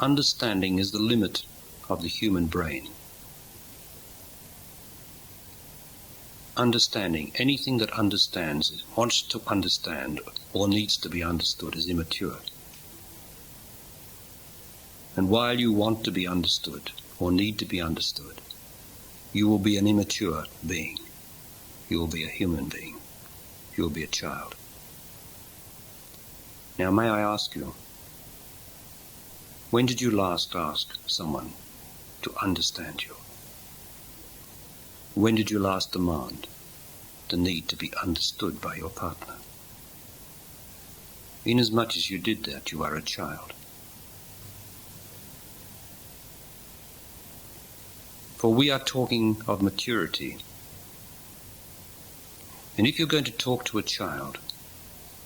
understanding is the limit of the human brain. Understanding, anything that understands, wants to understand, or needs to be understood, is immature. And while you want to be understood, or need to be understood, you will be an immature being. You will be a human being. You will be a child. Now, may I ask you, when did you last ask someone to understand you? When did you last demand the need to be understood by your partner? Inasmuch as you did that, you are a child. For we are talking of maturity. And if you're going to talk to a child,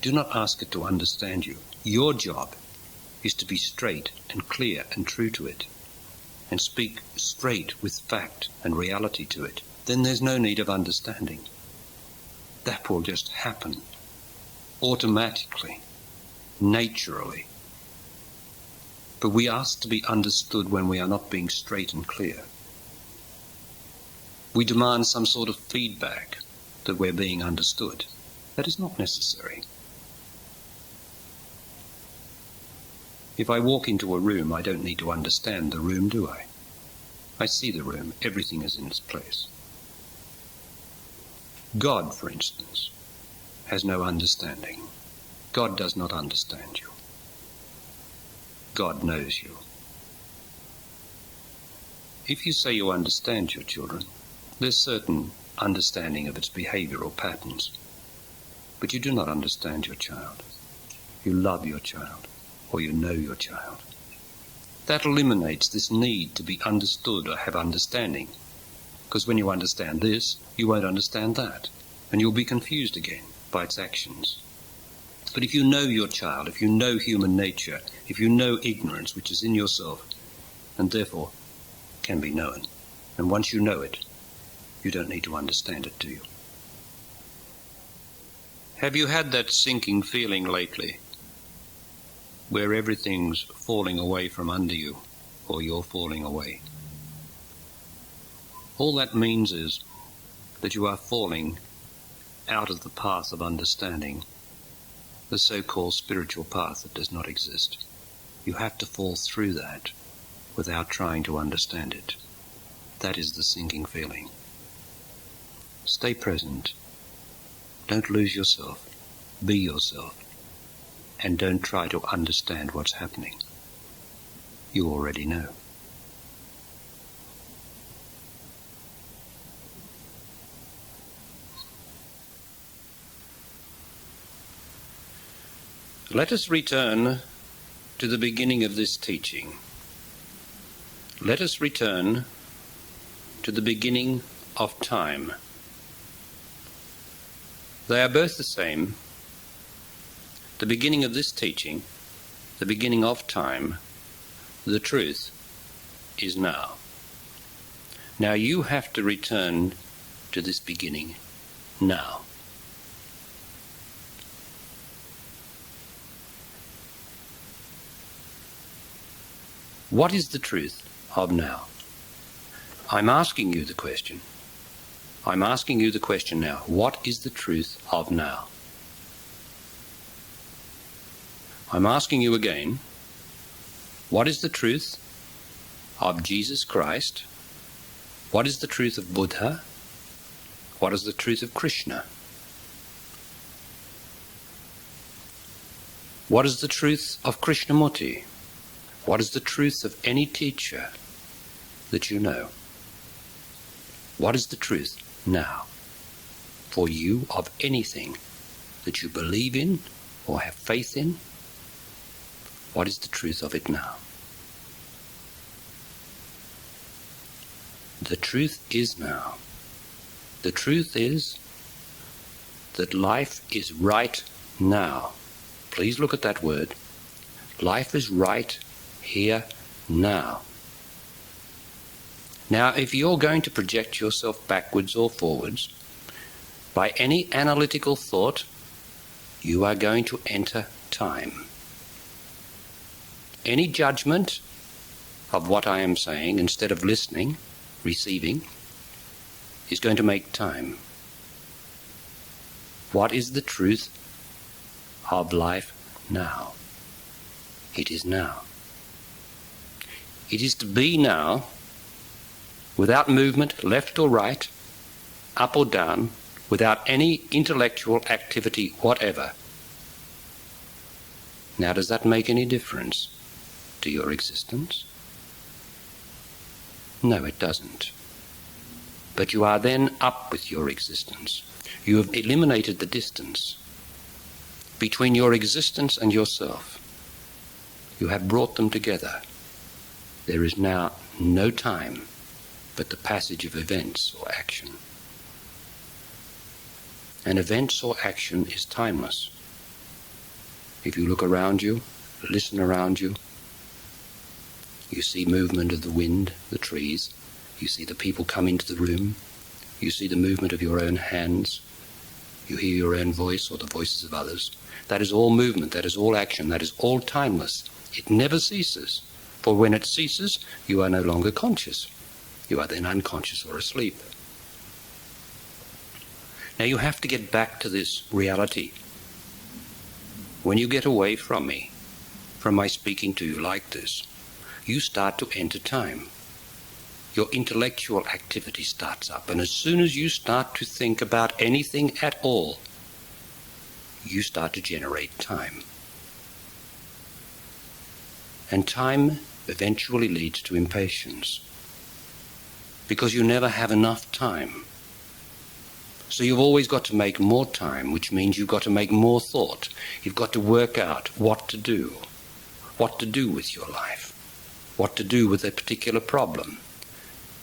do not ask it to understand you. Your job is to be straight and clear and true to it, and speak straight with fact and reality to it. Then there's no need of understanding. That will just happen automatically, naturally. But we ask to be understood when we are not being straight and clear. We demand some sort of feedback that we're being understood. That is not necessary. If I walk into a room, I don't need to understand the room, do I? I see the room. Everything is in its place. God, for instance, has no understanding. God does not understand you. God knows you. If you say you understand your children, there's certain understanding of its behavioral patterns. But you do not understand your child. You love your child, or you know your child. That eliminates this need to be understood or have understanding. Because when you understand this, you won't understand that, and you'll be confused again by its actions. But if you know your child, if you know human nature, if you know ignorance which is in yourself, and therefore can be known, and once you know it, you don't need to understand it, do you? Have you had that sinking feeling lately, where everything's falling away from under you, or you're falling away? All that means is that you are falling out of the path of understanding, the so-called spiritual path that does not exist. You have to fall through that without trying to understand it. That is the sinking feeling. Stay present. Don't lose yourself. Be yourself. And don't try to understand what's happening. You already know. Let us return to the beginning of this teaching. Let us return to the beginning of time. They are both the same. The beginning of this teaching, the beginning of time, the truth is now. Now you have to return to this beginning now. What is the truth of now? I'm asking you the question. I'm asking you the question now. What is the truth of now? I'm asking you again. What is the truth of Jesus Christ? What is the truth of Buddha? What is the truth of Krishna? What is the truth of Krishnamurti? What is the truth of any teacher that you know? What is the truth now for you of anything that you believe in or have faith in? What is the truth of it now? The truth is now. The truth is that life is right now. Please look at that word. Life is right here now. Now, if you're going to project yourself backwards or forwards by any analytical thought, you are going to enter time. Any judgment of what I am saying, instead of listening, receiving, is going to make time. What is the truth of life now? It is now. It is to be now, without movement, left or right, up or down, without any intellectual activity whatever. Now, does that make any difference to your existence? No, it doesn't. But you are then up with your existence. You have eliminated the distance between your existence and yourself. You have brought them together. There is now no time but the passage of events or action. And events or action is timeless. If you look around you, listen around you, you see movement of the wind, the trees, you see the people come into the room, you see the movement of your own hands, you hear your own voice or the voices of others. That is all movement, that is all action, that is all timeless. It never ceases, for when it ceases, you are no longer conscious. You are then unconscious or asleep. Now you have to get back to this reality. When you get away from me, from my speaking to you like this, you start to enter time. Your intellectual activity starts up, and as soon as you start to think about anything at all, you start to generate time. And time eventually leads to impatience, because you never have enough time. So you've always got to make more time, which means you've got to make more thought. You've got to work out what to do with your life, what to do with a particular problem.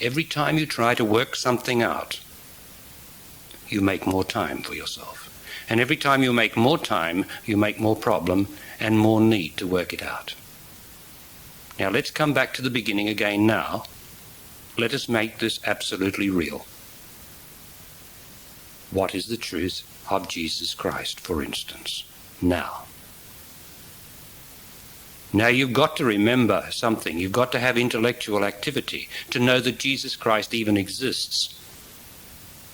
Every time you try to work something out, you make more time for yourself. And every time you make more time, you make more problem and more need to work it out. Now let's come back to the beginning again now. Let us make this absolutely real. What is the truth of Jesus Christ, for instance, now? Now you've got to remember something. You've got to have intellectual activity to know that Jesus Christ even exists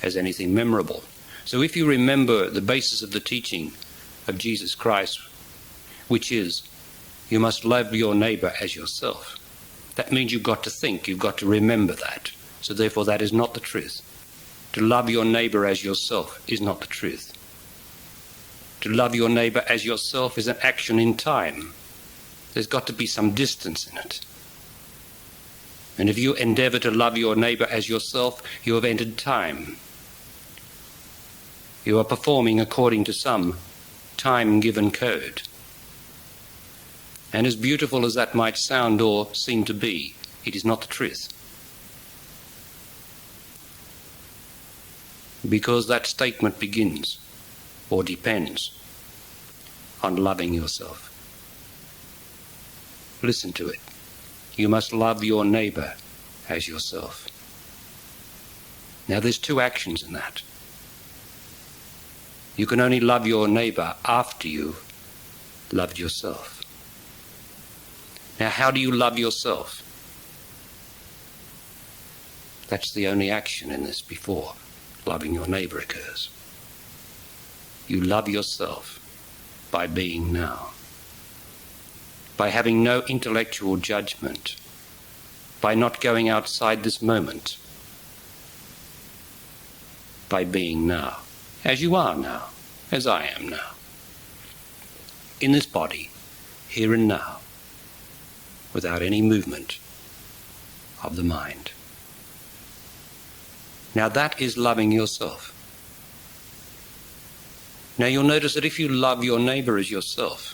as anything memorable. So if you remember the basis of the teaching of Jesus Christ, which is, you must love your neighbor as yourself, that means you've got to think, you've got to remember that. So therefore that is not the truth. To love your neighbor as yourself is not the truth. To love your neighbor as yourself is an action in time. There's got to be some distance in it. And if you endeavor to love your neighbor as yourself, you have entered time. You are performing according to some time-given code. And as beautiful as that might sound or seem to be, it is not the truth. Because that statement begins, or depends, on loving yourself. Listen to it. You must love your neighbor as yourself. Now there's two actions in that. You can only love your neighbor after you've loved yourself. Now how do you love yourself? That's the only action in this before loving your neighbor occurs. You love yourself by being now, by having no intellectual judgment, by not going outside this moment, by being now, as you are now, as I am now, in this body, here and now, without any movement of the mind. Now that is loving yourself. Now you'll notice that if you love your neighbor as yourself,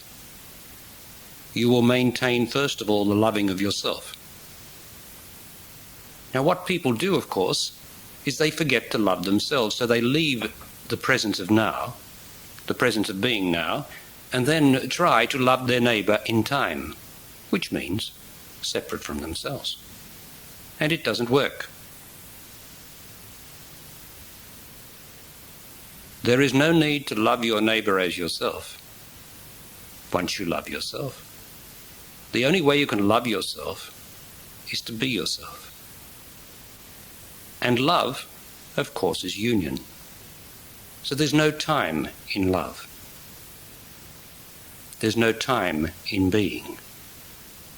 you will maintain first of all the loving of yourself. Now what people do, of course, is they forget to love themselves, so they leave the presence of now, the presence of being now, and then try to love their neighbor in time, which means separate from themselves. And it doesn't work. There is no need to love your neighbor as yourself once you love yourself. The only way you can love yourself is to be yourself. And love, of course, is union. So there's no time in love. There's no time in being.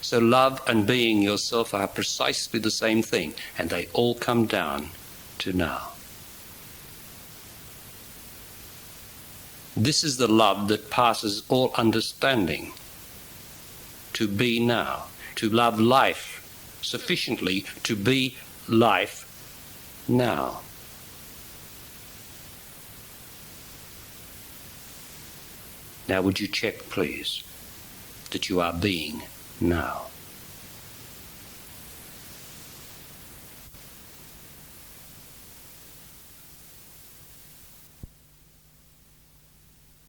So love and being yourself are precisely the same thing, and they all come down to now. This is the love that passes all understanding. To be now, to love life sufficiently to be life now. Now would you check, please, that you are being now?